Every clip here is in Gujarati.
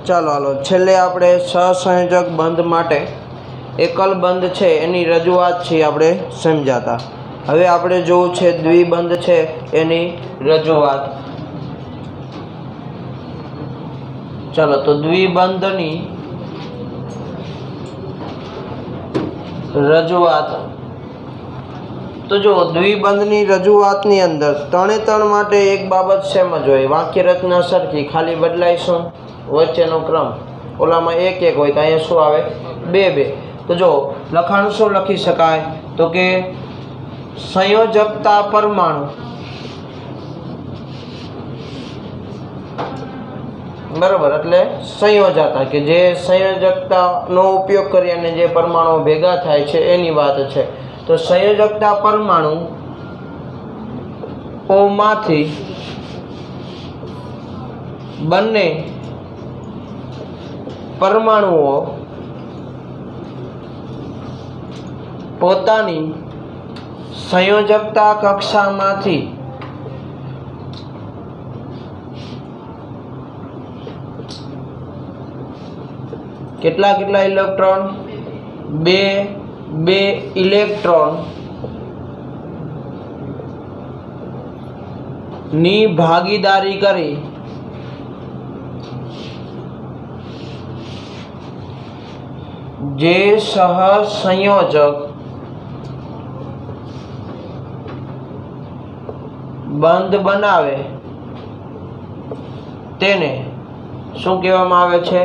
ચાલો હાલો છેલ્લે આપણે સહસંયોજક બંધ માટે એકલ બંધ છે એની રજૂઆત છે આપણે સમજાતા। હવે આપણે જોવું છે દ્વિબંધ છે એની રજૂઆત। ચાલો તો દ્વિબંધની રજૂઆત तो जो द्विबंधनी रजूआतनी अंदर त्रे त्रण माटे एक बाबत सेम ज होय वाक्य रचना सरखी खाली बदलाय शुं वच्चेनो क्रम ओलामां एक एक होय तो अहींया शुं आवे बे बे। तो जो लखाण शुं लखी शकाय तो के संयोजकता परमाणु बराबर एटले संयोजकता के जे संयोजकतानो उपयोग करी अने जे परमाणु भेगा थाय छे एनी वात छे। तो संयोजकता परमाणु ओमांथी बंने परमाणुओ पोतानी संयोजकता कक्षामांथी केटला केटला इलेक्ट्रॉन बे इलेक्ट्रॉन नी भागीदारी करी जे सहसंयोजक बंध बनावे तेने शुं कहेवामां आवे छे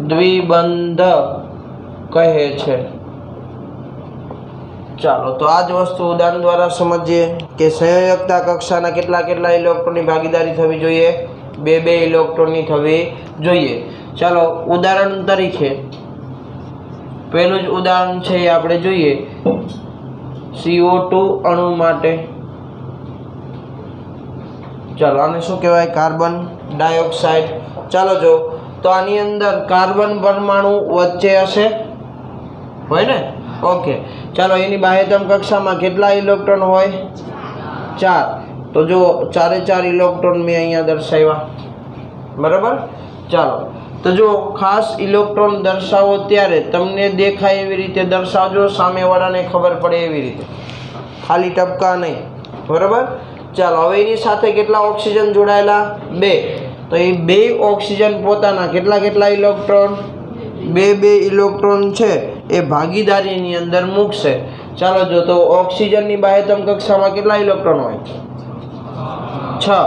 द्विबंध कहे छे। चलो तो आज वस्तु उदाहरण द्वारा समझिए कि संयोजकता कक्षाना केटला केटला इलेक्ट्रॉननी भागीदारी थवी जोईए बे बे इलेक्ट्रॉननी थवी जोईए। चलो उदाहरण तरीके पहेलुं ज उदाहरण छे आपणे जोईए CO2 अणु माटे। चलो आने शुं कहेवाय कार्बन डाइऑक्साइड। चलो जो तो आनी अंदर कार्बन परमाणु वच्चे हशे होय ने ओके। चलो एनी बाह्यतम कक्षा में केटला इलेक्ट्रॉन होय 4। तो जो 4 4 इलेक्ट्रॉन में अहींया दर्शाव्या बराबर। चलो तो जो खास इलेक्ट्रॉन दर्शावो त्यारे तमने देखाय एवी रीते दर्शावजो सामेवाळाने खबर पड़े एवी रीते खाली टपका नहीं बराबर। चलो हवे एनी साथे केटला ऑक्सीजन जोडायेला 2। तो ये 2 ऑक्सीजन पोताना केटला केटला इलेक्ट्रॉन 2 इलेक्ट्रॉन छे ए भागीदारीनी अंदर मूकशे। चालो जो तो ऑक्सीजन नी बाह्यतम कक्षामां केटला इलेक्ट्रॉन होय 6।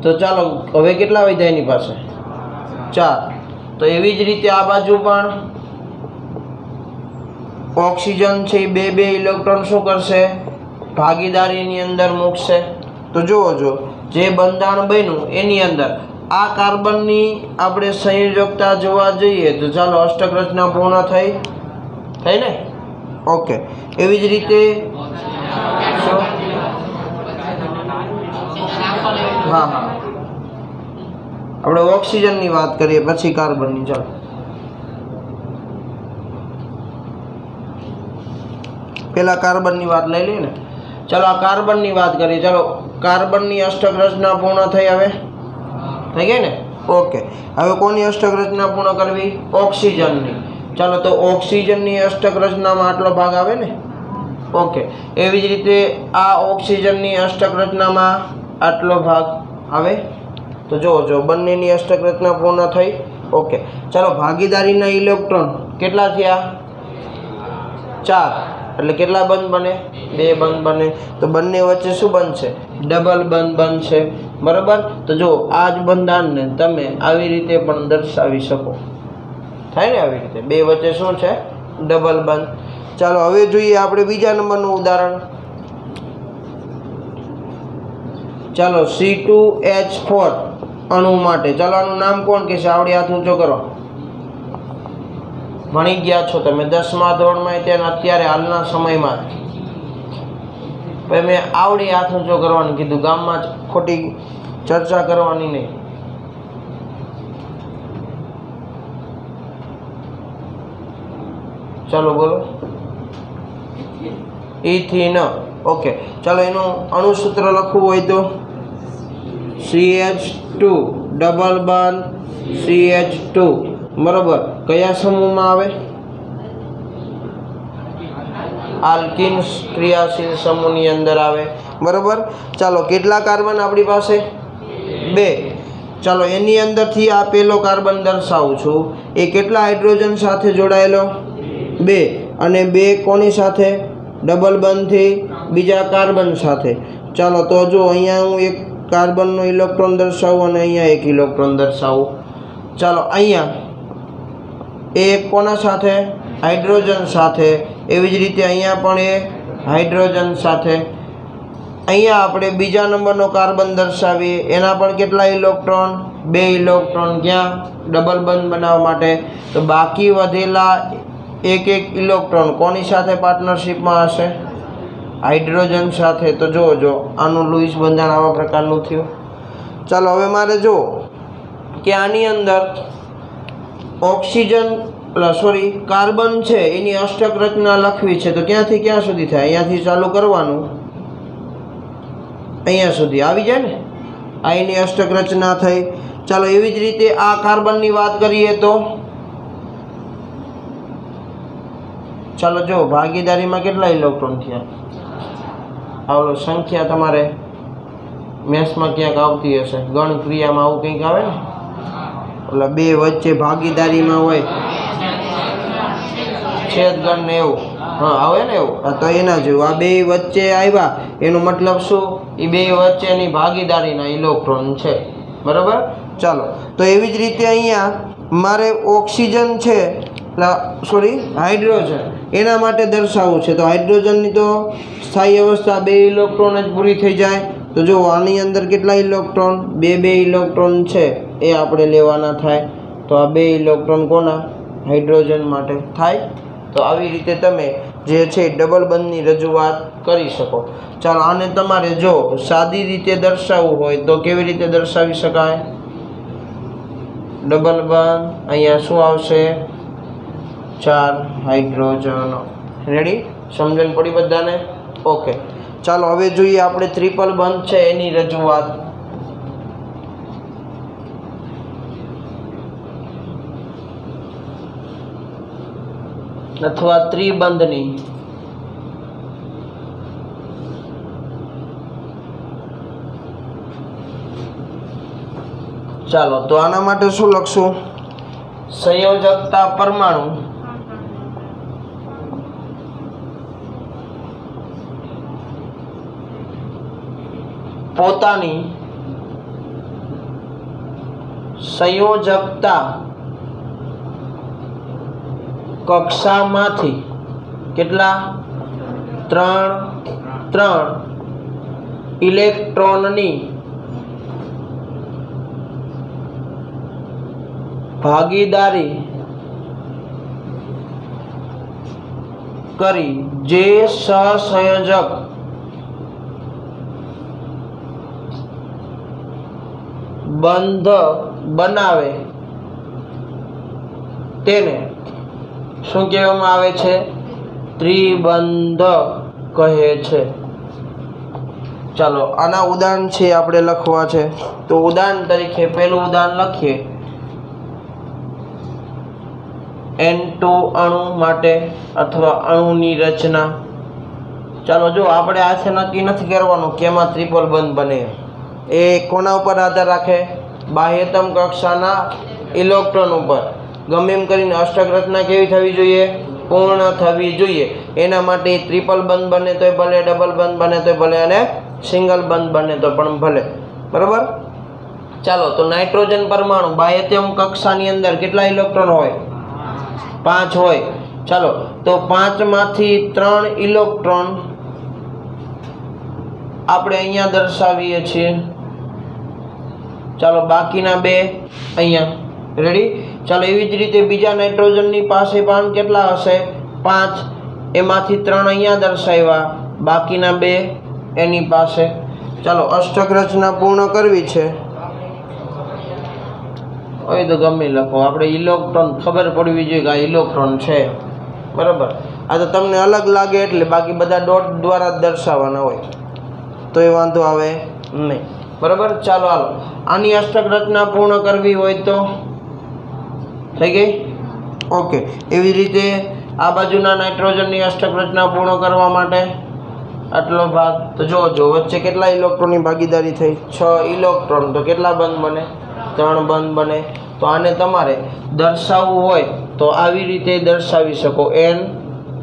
तो चालो हवे केटला वध्या एनी पासे 4। तो एवी ज रीते आ बाजू पण ऑक्सीजन छे 2 इलेक्ट्रॉन शुं करशे भागीदारीनी अंदर मूकशे। तो जुओ जो जे बंधारण बन्युं एनी अंदर आ कार्बननी आपणे संयोजकता जोवा जोईए तो चालो अष्टक रचना पूर्ण थई ने ओके। एवी ज रीते हाँ हाँ આપણે ઓક્સિજનની વાત કરીએ પછી કાર્બનની। ચાલો પહેલા કાર્બનની વાત લઈ લઈએ ને। ચાલો આ કાર્બનની વાત કરીએ। ચાલો કાર્બનની અષ્ટક રચના પૂર્ણ થઈ હવે થઈ ગઈ ને ઓકે। હવે કોની અષ્ટક રચના પૂર્ણ કરવી ઓક્સિજનની। ચાલો તો ઓક્સિજનની અષ્ટક રચનામાં આટલો ભાગ આવે ને ओके। एवी ज रीते आ ऑक्सीजननी अष्टक रचनामां आटलो भाग आवे। तो जो बंनेनी अष्टक रचना पूर्ण थई ओके। चलो भागीदारीना इलेक्ट्रॉन केटला थया 4 એટલે કેટલા બંધ બને 2 બંધ બને। તો બંને વચ્ચે શું બનશે ડબલ બંધ બનશે બરાબર। તો જો આ જ બંધારણને તમે આવી રીતે પણ દર્શાવી શકો થાય ને આવી રીતે બે વચ્ચે શું છે ડબલ બંધ। ચાલો હવે જોઈએ આપણે બીજા નંબરનું ઉદાહરણ। ચાલો C2H4 अणु माटे। चलो आनुं नाम कोण कहेशे आवड़ी हाथ ऊंचो करो। भणी गया छो तमे 10मा धोरणमां त्याने अत्यारे हालना समयमां पण मैं आवड़ी हाथ ऊंचो करवानुं कीधुं गाममां खोटी चर्चा करवानी नहीं। चलो बोलो इथीन ओके। चलो एनुं अणुसूत्र लखवुं होय तो CH2 डबल बॉन्ड CH2 બરોબર કયા સમૂહમાં આવે? આલ્કીન ક્રિયાશીલ સમૂહની અંદર આવે બરોબર। ચાલો કેટલા કાર્બન આપણી પાસે? 2। ચાલો એની અંદરથી આ પહેલો કાર્બન દર્શાવું છું, એ કેટલા હાઇડ્રોજન સાથે જોડાયેલો? 2। અને 2 કોની સાથે? ડબલ બંધથી બીજા કાર્બન સાથે। ચાલો તો જો અહીંયા હું એક કાર્બનનો ઇલેક્ટ્રોન દર્શાવું અને અહીંયા એક ઇલેક્ટ્રોન દર્શાવું। ચાલો અહીંયા એ કોના સાથે? હાઇડ્રોજન સાથે। એવી જ રીતે અહીંયા પણ એ હાઇડ્રોજન સાથે। અહીંયા આપણે બીજા નંબરનો કાર્બન દર્શાવીએ, એના પણ કેટલા ઇલેક્ટ્રોન? 2 ઇલેક્ટ્રોન। ક્યાં? ડબલ બંધ બનાવવા માટે। તો બાકી વધેલા એક ઇલેક્ટ્રોન કોની સાથે પાર્ટનરશિપમાં હશે? હાઇડ્રોજન સાથે। તો જો આનું લૂઈસ બંધારણ આવા પ્રકારનું થયું। ચાલો હવે મારે જો કે આની અંદર ઓક્સિજન કાર્બન છે એની અષ્ટક રચના લખવી છે, તો ક્યાંથી ક્યાં સુધી થાય? અહીંયાથી ચાલુ કરવાનું, અહીંયા સુધી આવી જાય ને, આ એની અષ્ટક રચના થઈ। ચાલો એવી જ રીતે આ કાર્બનની વાત કરીએ તો ચાલો જો ભાગીદારીમાં કેટલા ઇલેક્ટ્રોન થયા? આવલો સંખ્યા તમારે મેથ્સમાં ક્યાંક આવતી હશે, ગણ ક્રિયામાં આવું કંઈક આવે ને, એટલે 2 વચ્ચે ભાગીદારીમાં હોય છેદગણ ને એવું, હા આવે ને એવું, તો એના જેવું આ 2 વચ્ચે આવ્યા એનો મતલબ શું? એ 2 વચ્ચેની ભાગીદારીના ઇલેક્ટ્રોન છે બરાબર। ચાલો તો એવી જ રીતે અહીંયા મારે ઓક્સિજન છે હાઇડ્રોજન એના માટે દર્શાવવું છે, તો હાઇડ્રોજનની તો સ્થાયી અવસ્થા 2 ઇલેક્ટ્રોન જ પૂરી થઈ જાય। તો જો આની અંદર કેટલા ઇલેક્ટ્રોન? 2 ઇલેક્ટ્રોન છે એ આપણે લેવાના થાય। તો આ 2 ઇલેક્ટ્રોન કોના? હાઇડ્રોજન માટે થાય। તો આવી રીતે તમે જે છે ડબલ બંધની રજૂઆત કરી શકો। ચાલો આને તમારે જો સાદી રીતે દર્શાવવું હોય તો કેવી રીતે દર્શાવી શકાય? ડબલ બંધ, અહીંયા શું આવશે? 4 હાઇડ્રોજનો। રેડી? સમજણ પડી બધાને? ઓકે। ચાલો હવે જોઈએ આપણે ટ્રિપલ બંધ છે એની રજૂઆત। અથવા ત્રિબંધની। ચાલો તો આના માટે શું લખશું? સંયોજકતા પરમાણુ પોતાની સંયોજકતા કક્ષામાંથી કેટલા? 3 ઇલેક્ટ્રોનની ભાગીદારી કરી જે સહસંયોજક બંધ બનાવે તેને શું કહેવામાં આવે છે? ત્રિબંધ કહે છે। ચાલો આના ઉદાહરણ છે આપણે લખવા છે, તો ઉદાહરણ તરીકે પહેલું ઉદાહરણ લખીએ N2 અણુ માટે અથવા અણુની રચના। ચાલો જો આપણે આથી નક્કી નથી કરવાનું કે એમાં ત્રિપલ બંધ બને, એ કોના ઉપર આધાર રાખે? બાહ્યતમ કક્ષાના ઇલેક્ટ્રોન ઉપર। ગમે એમ કરીને અષ્ટક રચના કેવી થવી જોઈએ? પૂર્ણ થવી જોઈએ। એના માટે ટ્રિપલ બંધ બને તોય ભલે, ડબલ બંધ બને તોય ભલે, અને સિંગલ બંધ બને તો પણ ભલે બરાબર। ચાલો તો નાઇટ્રોજન પરમાણુ બાહ્યતમ કક્ષાની અંદર કેટલા ઇલેક્ટ્રોન હોય? 5 હોય। ચાલો તો 5 માંથી 3 ઇલેક્ટ્રોન આપણે અહીંયા દર્શાવીએ છીએ। ચાલો બાકીના 2 અહીંયા। રેડી? ચાલો એવી જ રીતે બીજા નાઇટ્રોજનની પાસે પણ કેટલા હશે? 5, એમાંથી 3 અહીંયા દર્શાવ્યા, બાકીના 2 એની પાસે। ચાલો અષ્ટક રચના પૂર્ણ કરવી છે હોય તો ગમે લખો, આપણે ઇલેક્ટ્રોન ખબર પડવી જોઈએ કે આ ઇલેક્ટ્રોન છે બરાબર। આ તો તમને અલગ લાગે એટલે, બાકી બધા ડોટ દ્વારા જ દર્શાવવાના હોય તો એ વાંધો આવે નહીં બરાબર। ચાલો હાલો આની અષ્ટક રચના પૂર્ણ કરવી હોય તો થઈ ગઈ? ઓકે. એવી રીતે આ બાજુના નાઇટ્રોજનની અષ્ટક રચના પૂર્ણ કરવા માટે આટલો ભાગ. તો જો વચ્ચે કેટલા ઇલેક્ટ્રોનની ભાગીદારી થઈ? 6 ઇલેક્ટ્રોન. તો કેટલા બંધ બને? 3 બંધ બને. તો આને તમારે દર્શાવવું હોય તો આવી રીતે દર્શાવી શકો, n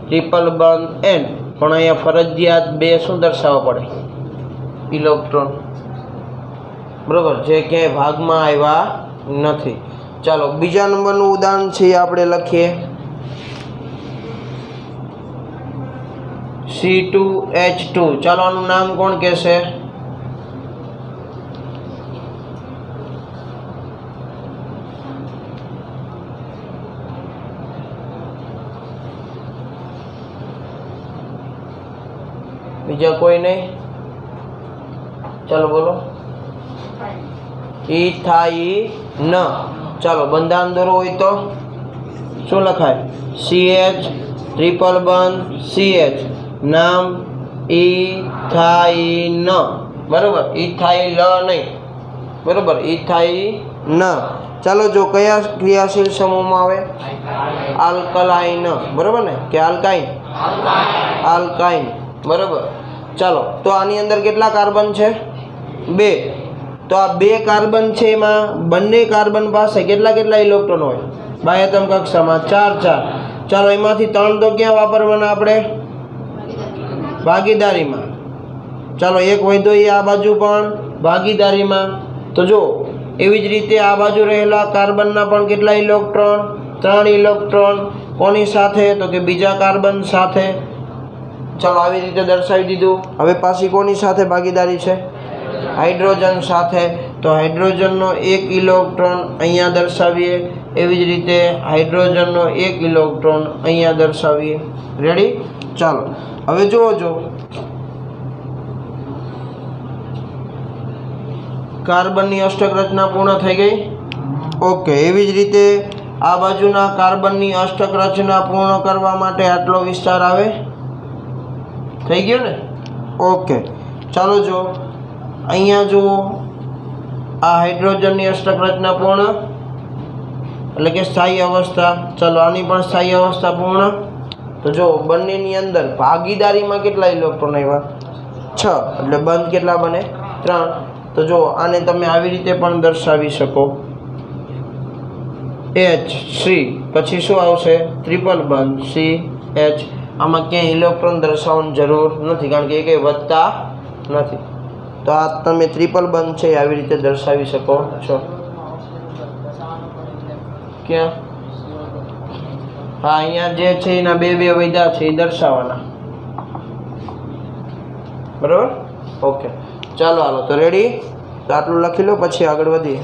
ટ્રિપલ બંધ n. પણ અહીંયા ફરજિયાત 2 શું દર્શાવવા પડે? ઇલેક્ટ્રોન. બરાબર, જે ક્યાંય ભાગમાં આવ્યા નથી. ચાલો બીજા નંબરનું ઉદાહરણ છે આપણે લખીએ. C2H2. ચાલો આનું નામ કોણ કહેશે? બીજા કોઈ નહીં? ચાલો બોલો. ઇથાઇન. ચાલો બંધારણ દોરો હોય તો શું લખાય? CH ટ્રિપલ બંધ CH. નામ ઇથાઇન. બરોબર, ઇથાઇલ નહીં. બરોબર, ઇથાઇન. ચાલો જો કયા ક્રિયાશીલ સમૂહમાં આવે? આલ્કલાઇન. બરોબર ને, કે આલ્કાઇન? આલ્કાઇન. બરોબર. ચાલો તો આની અંદર કેટલા કાર્બન છે? 2. તો આ 2 કાર્બન છે, એમાં બંને કાર્બન પાસે કેટલા ઇલેક્ટ્રોન હોય? બાહ્યતમ કક્ષામાં 4. ચાલો એમાંથી 3 તો ક્યાં વાપરવાના આપણે? ભાગીદારીમાં. ચાલો એક વધ્યો એ આ બાજુ પણ ભાગીદારીમાં. તો જો એવી જ રીતે આ બાજુ રહેલા કાર્બનના પણ કેટલા ઇલેક્ટ્રોન? 3 ઇલેક્ટ્રોન. કોની સાથે? તો કે બીજા કાર્બન સાથે. ચાલો આવી રીતે દર્શાવી દીધું. હવે પાછી કોની સાથે ભાગીદારી છે? હાઇડ્રોજન સાથે. તો હાઇડ્રોજનનો 1 ઇલેક્ટ્રોન અહીંયા દર્શાવીએ. એવી જ રીતે હાઇડ્રોજનનો 1 ઇલેક્ટ્રોન અહીંયા દર્શાવીએ. રેડી? ચાલો હવે જુઓ, કાર્બનની અષ્ટક રચના પૂર્ણ થઈ ગઈ. ઓકે. એવી જ રીતે આ બાજુના કાર્બનની અષ્ટક રચના પૂર્ણ કરવા માટે આટલો વિસ્તાર આવે. થઈ ગયો ને? ઓકે. ચાલો જો અહીંયા જુઓ, આ હાઇડ્રોજનની અષ્ટક રચના પૂર્ણ, એટલે કે સ્થાયી અવસ્થા. ચાલો આની પણ સ્થાયી અવસ્થા પૂર્ણ. તો જો બંનેની અંદર ભાગીદારીમાં કેટલા ઇલેક્ટ્રોન આવ્યા? 6. એટલે બંધ કેટલા બને? 3. તો જો આને તમે આવી રીતે પણ દર્શાવી શકો, H3 પછી શું આવશે? ટ્રિપલ બંધ CH. આમાં ક્યાંય ઇલેક્ટ્રોન દર્શાવવાની જરૂર નથી, કારણ કે એ કંઈ વધતા નથી. તો આ તમે ટ્રિપલ બંધ છે આવી રીતે દર્શાવી શકો છો. ક્યાં? હા, અહીંયા જે છે એના 2 વૈધા છે એ દર્શાવવાના. બરાબર? ઓકે. ચાલો હાલો તો રેડી? તો આટલું લખી લો, પછી આગળ વધીએ.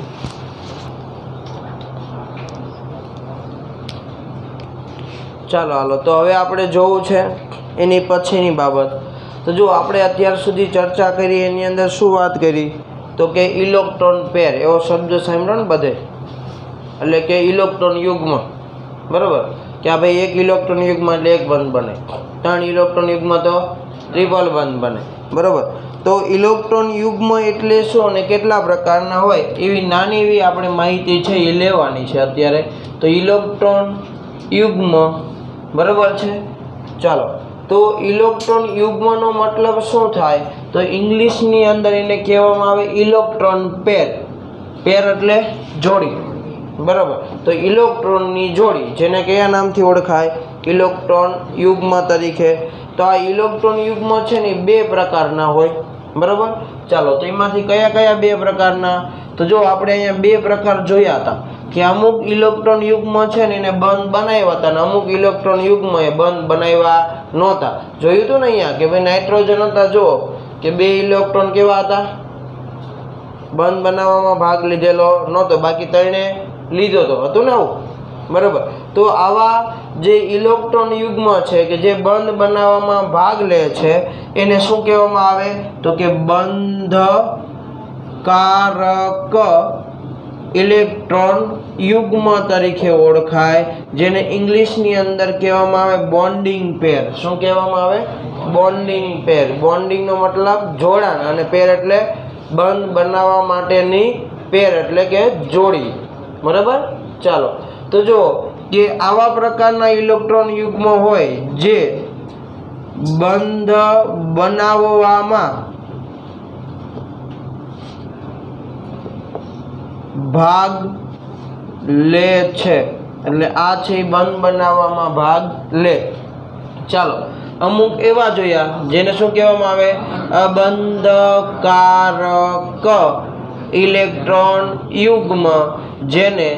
ચાલો હાલો તો હવે આપણે જોવું છે એની પછીની બાબત. તો જો આપણે અત્યાર સુધી ચર્ચા કરી એની અંદર શું વાત કરી? તો કે ઇલેક્ટ્રોન પેર, એવો શબ્દ સાંભળ્યો ને બધે, એટલે કે ઇલેક્ટ્રોન યુગ્મ. બરાબર, કે આ ભાઈ 1 ઇલેક્ટ્રોન યુગ્મ એટલે 1 બંધ બને. 3 ઇલેક્ટ્રોન યુગ્મ તો ટ્રિપલ બંધ બને. બરાબર. તો ઇલેક્ટ્રોન યુગ્મ એટલે શું અને કેટલા પ્રકારના હોય એવી નાની એવી આપણે માહિતી છે એ લેવાની છે અત્યારે. તો ઇલેક્ટ્રોન યુગ્મ, બરાબર છે. ચાલો તો ઇલેક્ટ્રોન યુગ્મનો મતલબ શું થાય? તો ઇંગ્લિશની અંદર એને કહેવામાં આવે ઇલેક્ટ્રોન પેર. પેર એટલે જોડી. બરાબર. તો ઇલેક્ટ્રોનની જોડી, જેને કયા નામથી ઓળખાય? ઇલેક્ટ્રોન યુગ્મ તરીકે. તો આ ઇલેક્ટ્રોન યુગ્મ છે ને 2 પ્રકારના હોય. બરાબર. ચાલો તો એમાંથી કયા 2 પ્રકારના? તો જો આપણે અહીંયા 2 પ્રકાર જોયા હતા કે અમુક ઇલેક્ટ્રોન યુગ્મ છે ને એને બંધ બનાવ્યા હતા અને અમુક ઇલેક્ટ્રોન યુગ્મ એ બંધ બનાવ્યા નહોતા. જોયું હતું ને અહીંયા કે ભાઈ નાઇટ્રોજન હતા, જુઓ કે 2 ઇલેક્ટ્રોન કેવા હતા? બંધ બનાવવામાં ભાગ લીધેલો નહોતો, બાકી 3 લીધો તો હતું ને આવું. બરાબર. તો આવા જે ઇલેક્ટ્રોન યુગ્મ છે કે જે બંધ બનાવવામાં ભાગ લે છે એને શું કહેવામાં આવે? તો કે બંધકારક ઇલેક્ટ્રોન યુગ્મ તરીકે ઓળખાય, જેને ઇંગ્લિશની અંદર કહેવામાં આવે બોન્ડિંગ પેર. શું કહેવામાં આવે? બોન્ડિંગ પેર. બોન્ડિંગનો મતલબ જોડાણ અને પેર એટલે બંધ બનાવવા માટેની પેર એટલે કે જોડી. બરાબર. ચાલો તો જો કે આવા પ્રકારના ઇલેક્ટ્રોન યુગ્મ હોય જે બંધ બનાવવામાં ભાગ લે છે, એટલે આ છે બંધ બનાવવામાં ભાગ લે. ચાલો અમુક એવા જોયા જેને શું કહેવામાં આવે, અબંધકારક ઇલેક્ટ્રોન યુગ્મ, જેને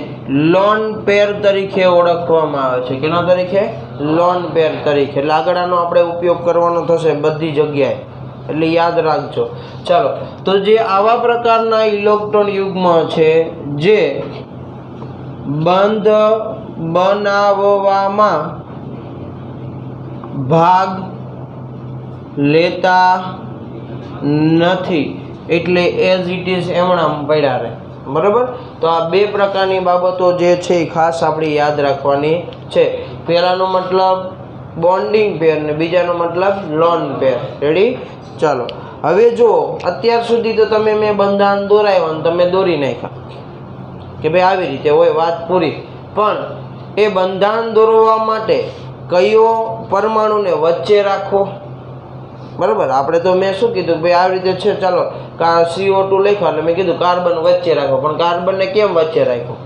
લોન પેર તરીકે ઓળખવામાં આવે છે. કેના તરીકે? લોન પેર તરીકે. એટલે આગળ આનો આપણે ઉપયોગ કરવાનો થશે બધી જગ્યાએ, એટલે યાદ રાખજો. ચાલો, તો જે આવા પ્રકારના ઇલેક્ટ્રોન યુગ્મ છે જે બંધ બનાવવામાં ભાગ લેતા નથી, એટલે એઝ ઇટ ઇઝ એમણામ પડ્યા રહે. બરાબર? તો આ બે પ્રકારની બાબતો જે છે એ ખાસ આપણે યાદ રાખવાની છે. પહેલાનો મતલબ બોન્ડિંગ પેર ને બીજાનો મતલબ લોન પેર. રેડી? ચાલો, હવે જો અત્યાર સુધી તો તમે મેં બંધારણ દોરાવ્યા ને તમે દોરી નાખ્યા કે ભાઈ આવી રીતે હોય, વાત પૂરી. પણ એ બંધારણ દોરવા માટે કયો પરમાણુને વચ્ચે રાખવો? બરાબર? આપણે તો મેં શું કીધું, ભાઈ આવી રીતે છે, ચાલો CO2 લખ્યા એટલે મેં કીધું કાર્બન વચ્ચે રાખો. પણ કાર્બનને કેમ વચ્ચે રાખ્યો?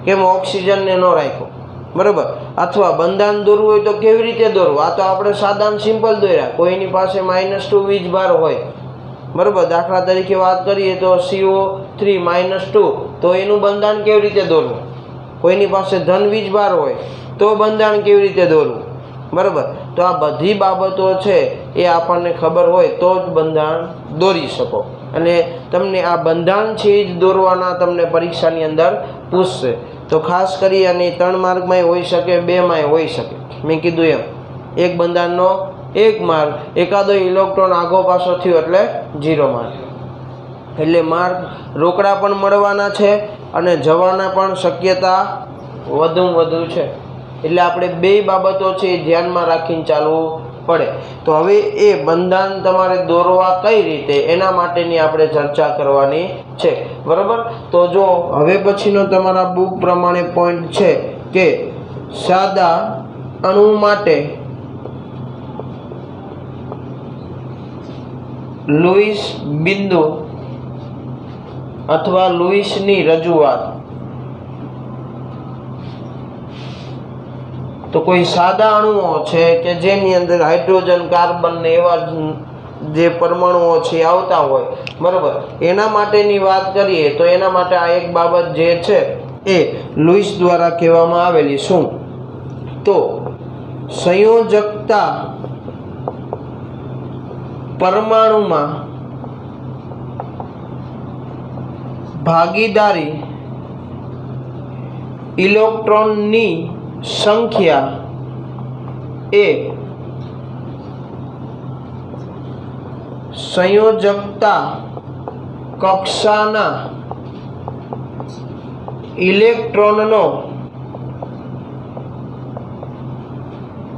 કેમ ઓક્સિજનને ન રાખ્યો? બરાબર? અથવા બંધારણ દોરવું હોય તો કેવી રીતે દોરવું? આ તો આપણે સાદા સિમ્પલ દોર્યા. કોઈની પાસે -2 વીજભાર હોય, બરાબર, દાખલા તરીકે વાત કરીએ તો CO3 -2, તો એનું બંધારણ કેવી રીતે દોરવું? કોઈની પાસે ધન વીજભાર હોય તો બંધારણ કેવી રીતે દોરવું? બરાબર? તો આ બધી બાબતો છે એ આપણને ખબર હોય તો જ બંધારણ દોરી શકો. અને તમને આ બંધારણ છે જ દોરવાના તમને પરીક્ષાની અંદર પૂછશે. તો ખાસ કરી અને 3 માર્કમાંય હોઈ શકે, 2માંય હોઈ શકે. મેં કીધું એમ, એક બંધારણનો 1 માર્ક, એકાદો ઇલેક્ટ્રોન આગો પાછો થયો એટલે 0 માર્ક. એટલે માર્ક રોકડા પણ મળવાના છે અને જવાના પણ શક્યતા વધુ છે. એટલે આપણે બે બાબતો છે એ ધ્યાનમાં રાખીને ચાલવું પડે. તો હવે એ બંધારણ તમારે દોરવા કઈ રીતે એના માટેની આપણે ચર્ચા કરવાની છે. બરાબર? તો જો હવે પછીનો તમારા બુક પ્રમાણે પોઈન્ટ છે કે સાદા અણુ માટે લુઈસ બિંદુ અથવા લુઈસની રજૂઆત. તો કોઈ સાદા અણુઓ છે કે જેની અંદર હાઇડ્રોજન, કાર્બન ને એવા જે પરમાણુઓ છે આવતા હોય, બરાબર, એના માટેની વાત કરીએ તો એના માટે આ એક બાબત જે છે એ લુઈસ દ્વારા કહેવામાં આવેલી. શું? તો સંયોજકતા પરમાણુમાં ભાગીદારી ઇલેક્ટ્રોનની સંખ્યા એ સંયોજકતા કક્ષાના ઇલેક્ટ્રોનનો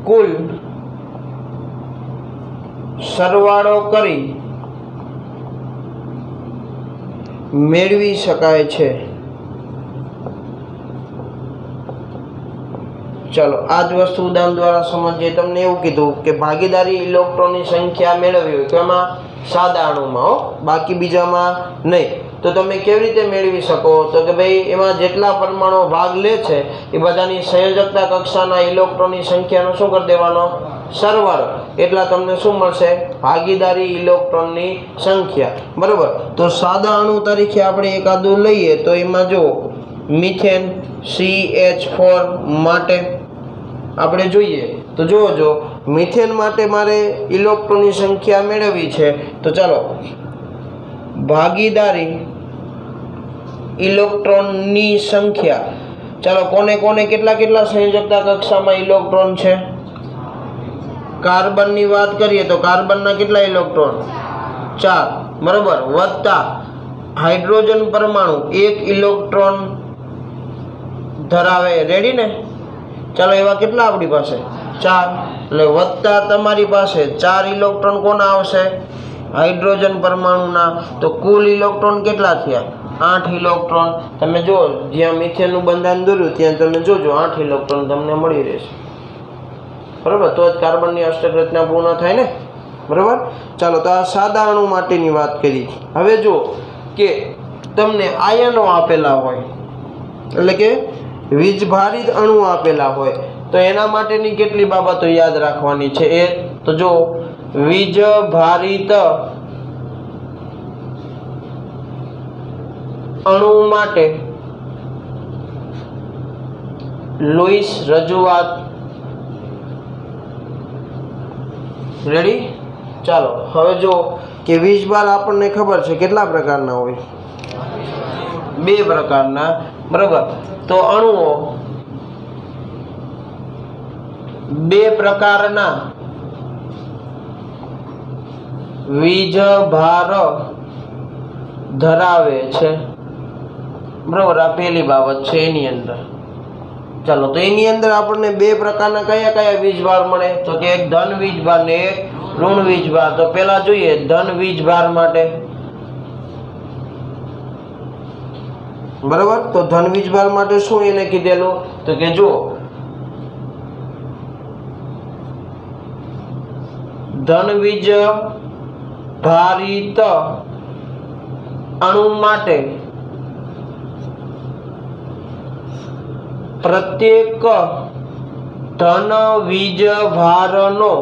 કુલ સરવાળો કરી મેળવી શકાય છે. ચાલો આ જ વસ્તુ ઉદાહરણ દ્વારા સમજીએ. તમને એવું કીધું કે ભાગીદારી ઇલેક્ટ્રોનની સંખ્યા મેળવવી હોય તો એમાં સાદા અણુમાં, બાકી બીજામાં નહીં. તો તમે કેવી રીતે મેળવી શકો? તો કે ભાઈ એમાં જેટલા પરમાણુ ભાગ લે છે એ બધાની સંયોજકતા કક્ષાના ઇલેક્ટ્રોનની સંખ્યાનો શું કરી દેવાનો? સરવાળો. એટલા તમને શું મળશે? ભાગીદારી ઇલેક્ટ્રોનની સંખ્યા. બરાબર? તો સાદા અણુ તરીકે આપણે એકાદું લઈએ તો એમાં જો મિથેન CH4 માટે આપણે જોઈએ તો જો મિથેન માટે મારે ઇલેક્ટ્રોનની સંખ્યા મેળવવી છે. તો ચાલો ભાગીદારી ઇલેક્ટ્રોનની સંખ્યા, ચાલો કોને કેટલા સંયોજકતા કક્ષામાં ઇલેક્ટ્રોન છે? કાર્બનની વાત કરીએ તો કાર્બનના કેટલા ઇલેક્ટ્રોન? 4, બરાબર, વત્તા હાઇડ્રોજન પરમાણુ 1 ઇલેક્ટ્રોન ધરાવે. રેડી ને? ચાલો એવા કેટલા આપણી પાસે? 4. એટલે વત્તા તમારી પાસે 4 ઇલેક્ટ્રોન કોના આવશે? હાઇડ્રોજન પરમાણુના. તો કુલ ઇલેક્ટ્રોન કેટલા થયા? 8 ઇલેક્ટ્રોન. તમે જો જ્યાં મિથેનનું બંધારણ દોર્યું ત્યાં તમે જોજો 8 ઇલેક્ટ્રોન તમને મળી રહેશે. બરાબર, તો જ કાર્બનની અષ્ટક રચના પૂર્ણ થાય ને. બરાબર, ચાલો તો આ સાદા અણુ માટેની વાત કરી. હવે જો કે તમને આયનો આપેલા હોય, એટલે કે વીજભારિત અણુ આપેલા હોય, તો એના માટેની કેટલી બાબતો યાદ રાખવાની છે. એ તો જો વીજભારિત અણુ માટે લુઈસ રજૂઆત. રેડી? ચાલો હવે જો કે વીજભાર આપણને ખબર છે કેટલા પ્રકારના હોય, 2 પ્રકારના. બરાબર, તો અણુઓ 2 પ્રકારના વીજભાર ધરાવે છે. બરાબર, આ પહેલી બાબત છે એની અંદર. ચાલો તો એની અંદર આપણને 2 પ્રકારના કયા કયા વીજભાર મળે, તો કે એક ધન વીજભાર ને એક ઋણ વીજભાર. તો પહેલા જોઈએ ધન વીજભાર માટે. બરાબર, તો ધન વીજભાર માટે શું એને કીધેલું, તો કે જો ધન વીજભારિત અણુ માટે પ્રત્યેક ધન વીજભારનો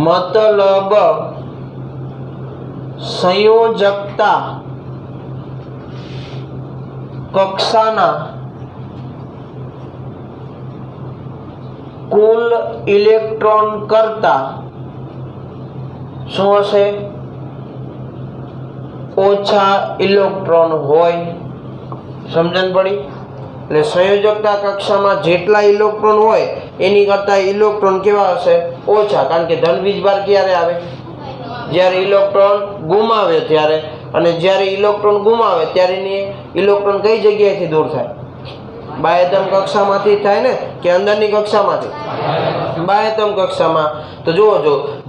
મતલબ સંયોજકતા કક્ષાના કુલ ઇલેક્ટ્રોન કરતા શું હશે, ઓછા ઇલેક્ટ્રોન હોય. સમજણ પડી? એટલે સંયોજકતા કક્ષામાં જેટલા ઇલેક્ટ્રોન હોય એની કરતા ઇલેક્ટ્રોન કેવા હશે, ઓછા. કારણ કે ધન વીજભાર ક્યારે આવે, જ્યારે ઇલેક્ટ્રોન ગુમાવે ત્યારે. અને જ્યારે ઇલેક્ટ્રોન ગુમાવે ત્યારે ઇલેક્ટ્રોન કઈ જગ્યાએથી દૂર થાય, બાહ્યતમ કક્ષામાંથી થાય ને, કે અંદરની કક્ષામાંથી? બાહ્યતમ કક્ષામાં. તો જુઓ,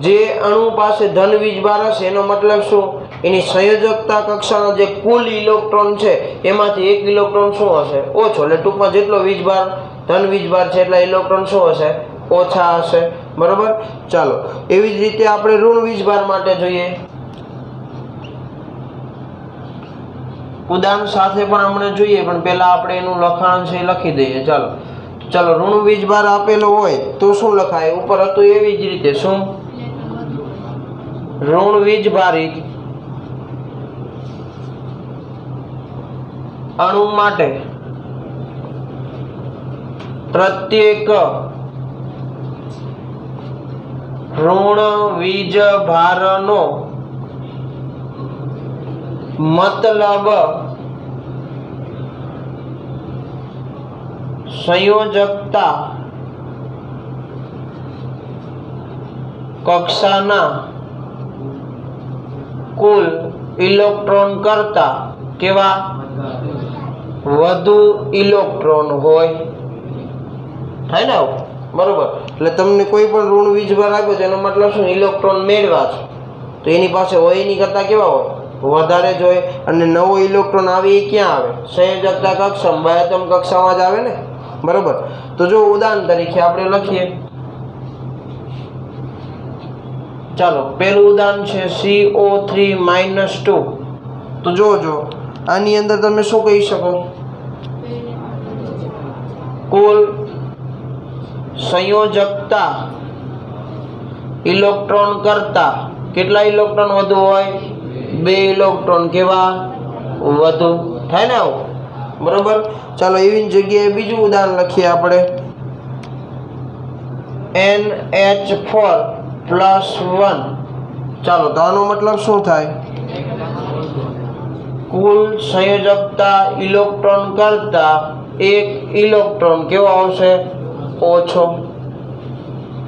જે અણુ પાસે ધન વીજભાર હશે એનો મતલબ શું, એની સંયોજકતા કક્ષાના જે કુલ ઇલેક્ટ્રોન છે એમાંથી એક ઇલેક્ટ્રોન શું હશે, ઓછો. એટલે ટૂંકમાં જેટલો વીજભાર ધન વીજભાર છે એટલા ઇલેક્ટ્રોન શું હશે, ઓછા હશે. બરાબર, ચાલો એવી જ રીતે આપણે ઋણ વીજભાર માટે જોઈએ. ઉદાહરણ સાથે પણ આપણે જોઈએ, પણ પહેલા આપણે એનું લખાણ છે એ લખી દઈએ. ચાલો ઋણ વીજભાર આપેલો હોય તો શું લખાય, ઉપર હતું એવી જ રીતે. શું? ઋણ વીજભારિત અણુ માટે પ્રત્યેક ઋણ વીજભારનો મતલબ સંયોજકતા કક્ષાના કુલ ઇલેક્ટ્રોન કરતા કેવા, વધુ ઇલેક્ટ્રોન હોય. થાય ને? બરોબર. એટલે તમને કોઈ પણ ઋણ વીજભાર આપ્યો તેનો મતલબ શું, ઇલેક્ટ્રોન મેળવ્યા છે, તો એની પાસે હોય એની કરતા કેવા હોય, વધારે જ હોય. અને નવો ઇલેક્ટ્રોન આવે એ ક્યાં આવે, સંયોજકતા કક્ષામાં, બાહ્યતમ કક્ષામાં જ આવે ને. બરોબર, તો જો ઉદાહરણ તરીકે આપણે લખીએ. ચાલો પહેલું ઉદાહરણ છે CO3-2. તો જોજો આની અંદર તમે શું કહી શકો, કુલ સંયોજકતા ઇલેક્ટ્રોન કરતા કેટલા ઇલેક્ટ્રોન વધુ હોય, 2 ઇલેક્ટ્રોન કેવા, વધુ. થાય ને આવું? બરોબર, ચાલો એવી જગ્યાએ બીજું ઉદાહરણ લખીએ આપણે. NH4+1. ચાલો તો આનો મતલબ શું થાય, કુલ સંયોજકતા ઇલેક્ટ્રોન કરતા 1 ઇલેક્ટ્રોન કેવો આવશે, ઓછો.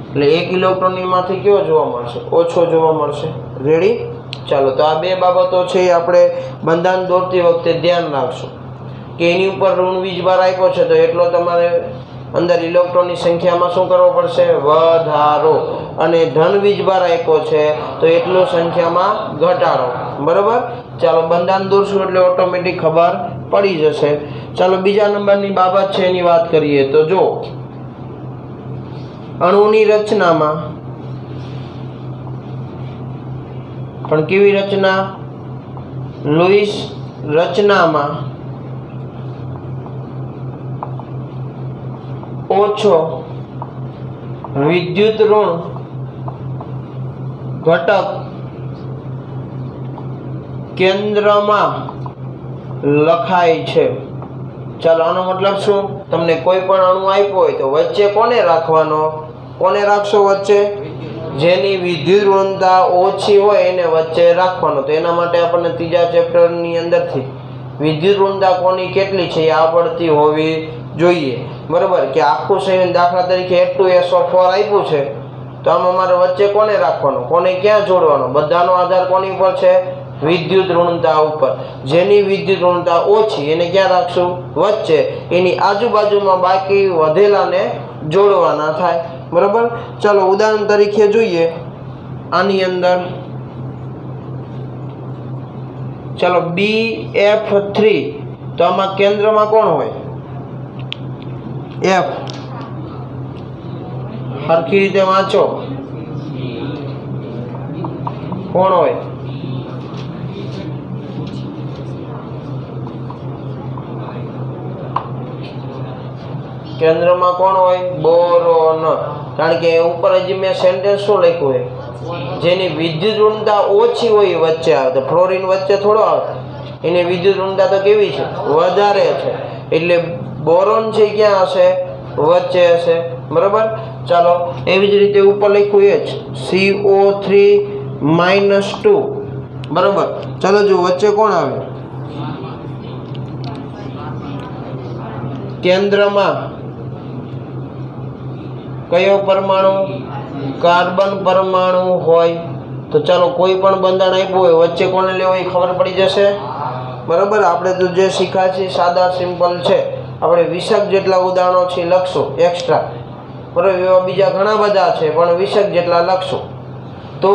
એટલે 1 ઇલેક્ટ્રોન એમાંથી કેવો જોવા મળશે, ઓછો જોવા મળશે. રેડી? ચાલો તો આ 2 બાબતો છે એ આપણે બંધારણ દોરતી વખતે ધ્યાન રાખશું કે એની ઉપર ઋણ વીજભાર આપ્યો છે તો એટલો તમારે અંદર ઇલેક્ટ્રોનની સંખ્યામાં શું કરવો પડશે? વધારો. અને ધન વીજભાર આપ્યો છે તો એટલું સંખ્યામાં ઘટાડો. બરાબર. ચાલો બંધારણ દોરશું એટલે ઓટોમેટિક ખબર પડી જશે. ચાલો બીજા નંબરની બાબત છે એની વાત કરીએ તો જો અણુની રચનામાં પણ કેવી રચના? લુઈસ રચનામાં ઓછો વિદ્યુત ઋણ ઘટક કેન્દ્રમાં લખાય છે. ચાલો આનો મતલબ શું? તમને કોઈ પણ અણુ આપ્યો હોય તો વચ્ચે કોને રાખવાનો? કોને રાખશો વચ્ચે? જેની વિદ્યુત ઋણતા ઓછી હોય એને વચ્ચે રાખવાનો. તો એના માટે આપણને ત્રીજા ચેપ્ટરની અંદરથી વિદ્યુત ઋણતા કોની કેટલી છે એ આવડતી હોવી જોઈએ. બરાબર કે આખું સંયોજન દાખલા તરીકે H2SO4 આપ્યું છે તો આમાં મારે વચ્ચે કોને રાખવાનો? કોને ક્યાં જોડવાનો? બધાનો આધાર કોની ઉપર છે? વિદ્યુત ઋણતા ઉપર. જેની વિદ્યુત ઋણતા ઓછી એને ક્યાં રાખશું? વચ્ચે. એની આજુબાજુમાં બાકી વધેલાને જોડવાના થાય. બરાબર. ચાલો ઉદાહરણ તરીકે જોઈએ આની અંદર. ચાલો BF3 તો આમાં કેન્દ્રમાં કોણ હોય? F. સરખી રીતે વાંચો. કોણ હોય? કેન્દ્રમાં કોણ હોય? બોરોન. કારણ કે ઉપર હજી મેં સેન્ટેન્સ શું લખ્યું છે? જેની વિદ્યુત ઋણતા ઓછી હોય એ વચ્ચે આવે. તો ફ્લોરિન વચ્ચે થોડો આવે. એની વિદ્યુત ઋણતા તો કેવી છે? વધારે છે. એટલે બોરોન છે ક્યાં હશે? વચ્ચે હશે. બરાબર. ચાલો એવી જ રીતે ઉપર લખ્યું CO3 -2. બરાબર. ચાલો જો વચ્ચે કોણ આવે? કેન્દ્રમાં કયો પરમાણુ? કાર્બન પરમાણુ હોય. તો ચાલો કોઈ પણ બંધારણ આપ્યું હોય વચ્ચે કોને લેવો એ ખબર પડી જશે. બરાબર. આપણે તો જે શીખ્યા છે સાદા સિમ્પલ છે. આપણે 20 જેટલા ઉદાહરણો છે લખશું એક્સ્ટ્રા. બરાબર. એવા બીજા ઘણા બધા છે પણ 20 જેટલા લખશું. તો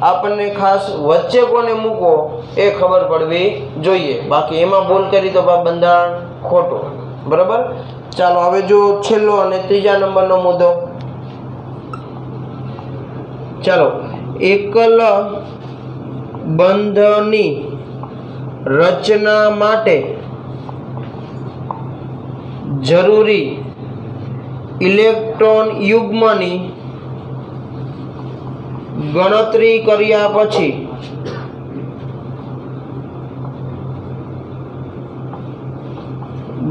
આપણને ખાસ વચ્ચે કોને મૂકો એ ખબર પડવી જોઈએ. બાકી એમાં ભૂલ કરી તો બંધારણ ખોટું. બરાબર. ચાલો હવે જો છેલ્લો અને ત્રીજા નંબરનો મુદ્દો. ચાલો એકલ બંધની રચના માટે જરૂરી ઇલેક્ટ્રોન યુગ્મની ગણતરી કર્યા પછી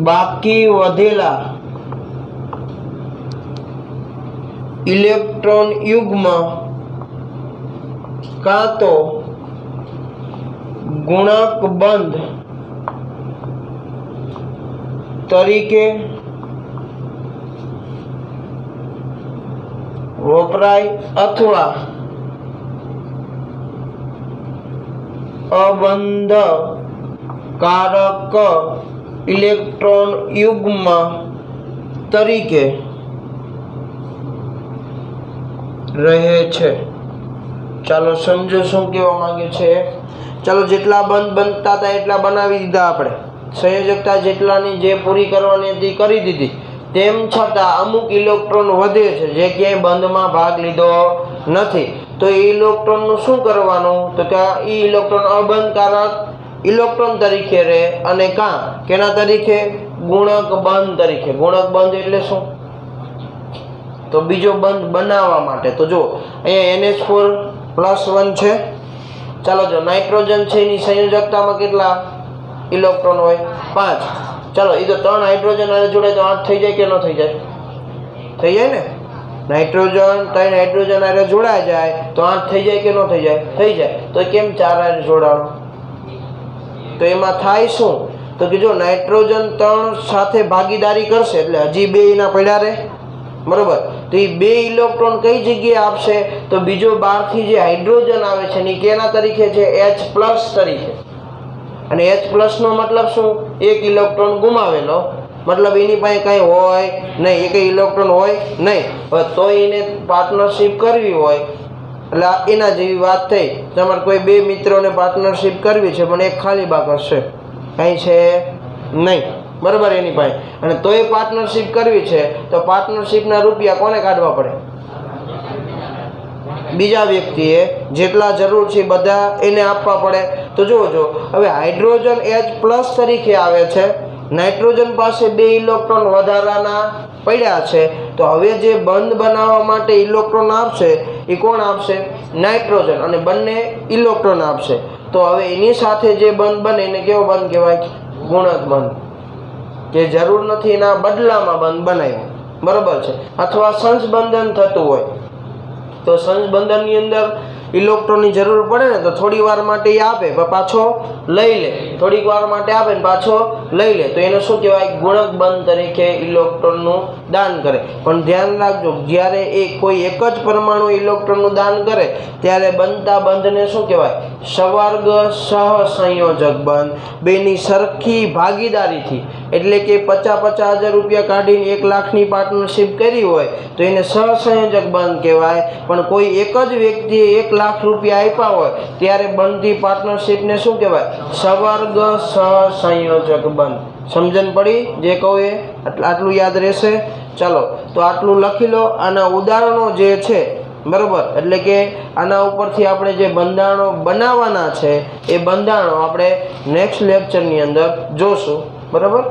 બાકી વધેલા ઇલેક્ટ્રોન યુગ્મ કાં તો ગુણક બંધ તરીકે વપરાય અથવા અબંધકારક ઇલેક્ટ્રોન યુગ્મ તરીકે રહે છે. ચાલો સમજો શું કહેવા માંગે છે. ચાલો જેટલા બંધ બનતા હતા એટલા બનાવી દીધા આપણે. સંયોજકતા જેટલાની જે પૂરી કરવાની હતી કરી દીધી. તેમ છતાં અમુક ઇલેક્ટ્રોન વધે છે જે ક્યાંય બંધમાં ભાગ લીધો નથી. તો એ ઇલેક્ટ્રોનનું શું કરવાનું? તો કે એ ઇલેક્ટ્રોન અબંધકારક ઇલેક્ટ્રોન તરીકે રહે અને કાં કેના તરીકે? ગુણક બંધ તરીકે. ગુણક બંધ એટલે શું? તો બીજો બંધ બનાવવા માટે. તો જો અહીંયા NH4+1 છે. ચાલો જો નાઇટ્રોજન છે એની સંયોજકતામાં કેટલા ઇલેક્ટ્રોન હોય? 5. ચાલો એ તો 3 હાઇડ્રોજન આને જોડે તો 8 થઈ જાય કે ન થઈ જાય? થઈ જાય ને. નાઇટ્રોજન 3 હાઇડ્રોજન આને જોડાઈ જાય તો 8 થઈ જાય કે ન થઈ જાય? થઈ જાય. તો કેમ 4 આને જોડાણો? તો એમાં થાય શું? તો કે જો નાઇટ્રોજન 3 સાથે ભાગીદારી કરશે એટલે હજી 2 એના પડ્યા રહે. બરોબર. તો એ 2 ઇલેક્ટ્રોન કઈ જગ્યાએ આપશે? તો બીજો બહારથી જે હાઇડ્રોજન આવે છે એની કેના તરીકે છે? H+ તરીકે. અને H+ નો મતલબ શું? 1 ઇલેક્ટ્રોન ગુમાવેલો. મતલબ એની પાસે કાંઈ હોય નહીં, એ કંઈ ઇલેક્ટ્રોન હોય નહીં. હવે તો એને પાર્ટનરશિપ કરવી હોય એટલે એના જેવી વાત થઈ. તમારે કોઈ બે મિત્રોને પાર્ટનરશિપ કરવી છે પણ એક ખાલી બાકસ છે, કાંઈ છે નહીં, બરાબર એની પાસે, અને તોય પાર્ટનરશિપ કરવી છે તો પાર્ટનરશિપના રૂપિયા કોને કાઢવા પડે? બીજા વ્યક્તિએ જેટલા જરૂર છે બધા એને આપવા પડે. તો જુઓ હવે હાઇડ્રોજન H+ તરીકે આવે છે, નાઇટ્રોજન પાસે 2 ઇલેક્ટ્રોન વધારાના પડ્યા છે, તો હવે જે બંધ બનાવવા માટે ઇલેક્ટ્રોન આપશે એ કોણ આપશે? નાઇટ્રોજન, અને બંને ઇલેક્ટ્રોન આપશે. તો હવે એની સાથે જે બંધ બને એને કેવો બંધ કહેવાય? ગુણક બંધ, કે જરૂર નથી એના બદલામાં બંધ બનાવ્યો, બરાબર છે. અથવા સંસ્બંધન થતું હોય તો સંસ્બંધનની અંદર ઇલેક્ટ્રોનની જરૂર પડે ને તો થોડી વાર માટે એ આપે પણ પાછો લઈ લે, થોડીક વાર માટે આપે ને પાછો લઈ લે, તો એને શું કહેવાય? ગુણક બંધ તરીકે ઇલેક્ટ્રોનનું દાન કરે. પણ ધ્યાન રાખજો, જ્યારે એ કોઈ એક જ પરમાણુ ઇલેક્ટ્રોનનું દાન કરે ત્યારે બનતા બંધને શું કહેવાય? સવર્ગ સહસંયોજક બંધ. બેની સરખી ભાગીદારીથી, એટલે કે 50,000 રૂપિયા કાઢીને 1 લાખની પાર્ટનરશિપ કરી હોય તો એને સહસંયોજક બંધ કહેવાય. પણ કોઈ એક જ વ્યક્તિએ 1 લાખ રૂપિયા આપ્યા હોય ત્યારે બનતી પાર્ટનરશિપને શું કહેવાય? સવર્ગ સહસંયોજક બંધ. સમજણ પડી જે કહું એ? આટલું યાદ રહેશે. ચાલો તો આટલું લખી લો. આના ઉદાહરણો જે છે, બરાબર, એટલે કે આના ઉપરથી આપણે જે બંધારણો બનાવવાના છે એ બંધારણો આપણે નેક્સ્ટ લેક્ચરની અંદર જોશું, બરાબર.